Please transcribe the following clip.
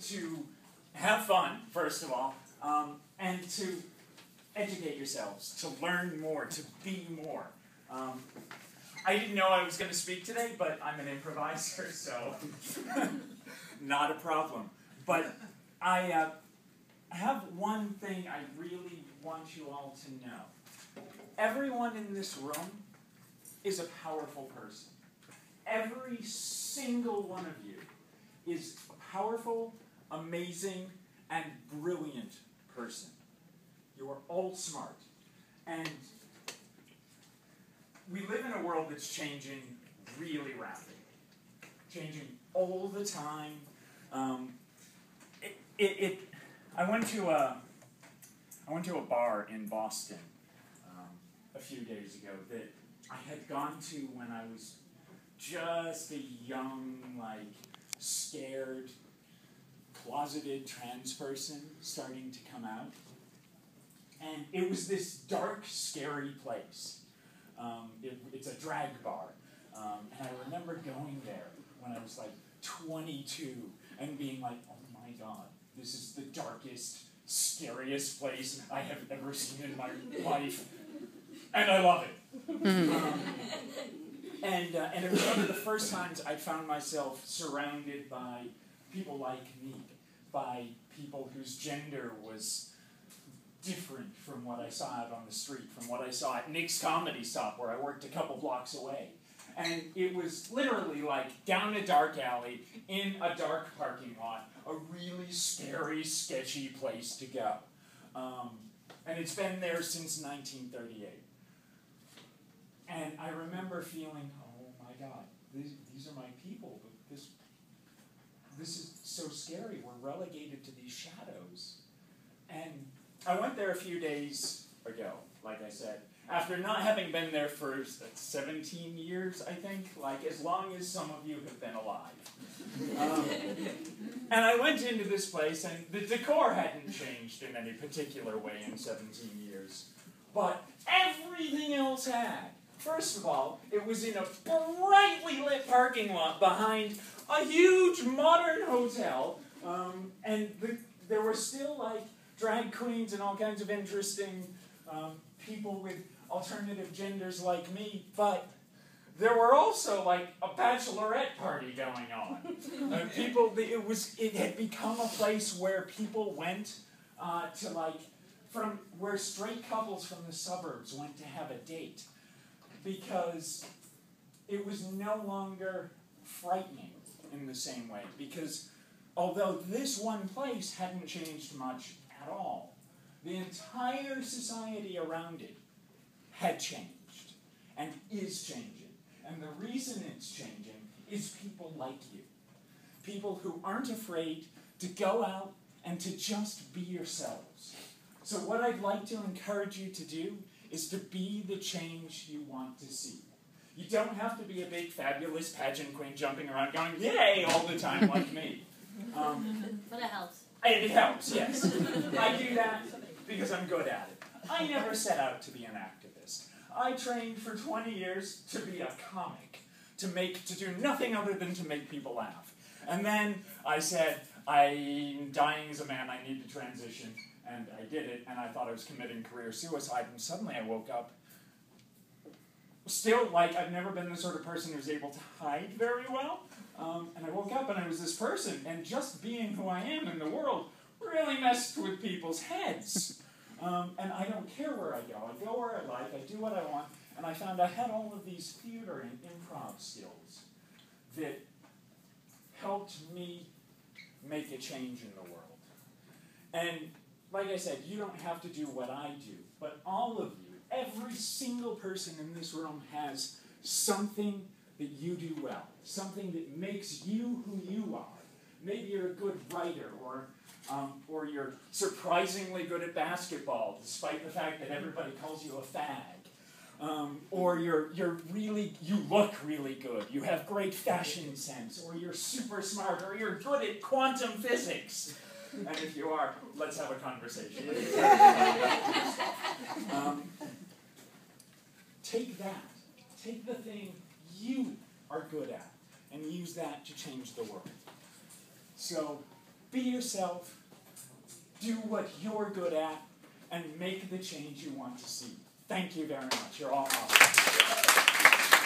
to have fun, first of all, and to educate yourselves, to learn more, to be more. I didn't know I was going to speak today, but I'm an improviser, so not a problem. But I have one thing I really want you all to know. Everyone in this room is a powerful person. Every single one of you is a powerful, amazing, and brilliant person. You are all smart. And we live in a world that's changing really rapidly. Changing all the time. I went to a bar in Boston a few days ago that I had gone to when I was just a young, scared, closeted trans person starting to come out. And it was this dark, scary place. It's a drag bar. And I remember going there when I was 22 and being like, oh my God, this is the darkest, scariest place I have ever seen in my life. And I love it. And it was one of the first times I found myself surrounded by people like me, by people whose gender was different from what I saw out on the street, from what I saw at Nick's Comedy Stop, where I worked a couple blocks away. And it was literally down a dark alley, in a dark parking lot, a really scary, sketchy place to go. And it's been there since 1938. And I remember feeling, oh my God, these are my people, but this is so scary. We're relegated to these shadows. And I went there a few days ago, like I said, after not having been there for 17 years, I think, as long as some of you have been alive. And I went into this place, and the decor hadn't changed in any particular way in 17 years. But everything else had. First of all, it was in a brightly lit parking lot behind a huge modern hotel, and there were still, drag queens and all kinds of interesting people with alternative genders like me, but there were also a bachelorette party going on. It had become a place where people went from where straight couples from the suburbs went to have a date, because it was no longer frightening in the same way, because although this one place hadn't changed much at all, the entire society around it had changed and is changing. And the reason it's changing is people like you. People who aren't afraid to go out and to just be yourselves. So what I'd like to encourage you to do is to be the change you want to see. You don't have to be a big, fabulous pageant queen jumping around going, yay, all the time like me. But it helps. It helps, yes. I do that because I'm good at it. I never set out to be an activist. I trained for 20 years to be a comic, to do nothing other than to make people laugh. And then I said, I'm dying as a man, I need to transition, and I did it, and I thought I was committing career suicide, and suddenly I woke up still, I've never been the sort of person who's able to hide very well. And I woke up and I was this person, and just being who I am in the world really messed with people's heads. And I don't care where I go. I go where I like, I do what I want, and I found I had all of these theater and improv skills that helped me make a change in the world. And like I said, you don't have to do what I do, but all of you, every single person in this room has something that you do well, something that makes you who you are. Maybe you're a good writer, or you're surprisingly good at basketball, despite the fact that everybody calls you a fag. Or you look really good, you have great fashion sense, or you're super smart, or you're good at quantum physics. And if you are, let's have a conversation. Take that. Take the thing you are good at and use that to change the world. So Be yourself, do what you're good at, and make the change you want to see. Thank you very much. You're all awesome.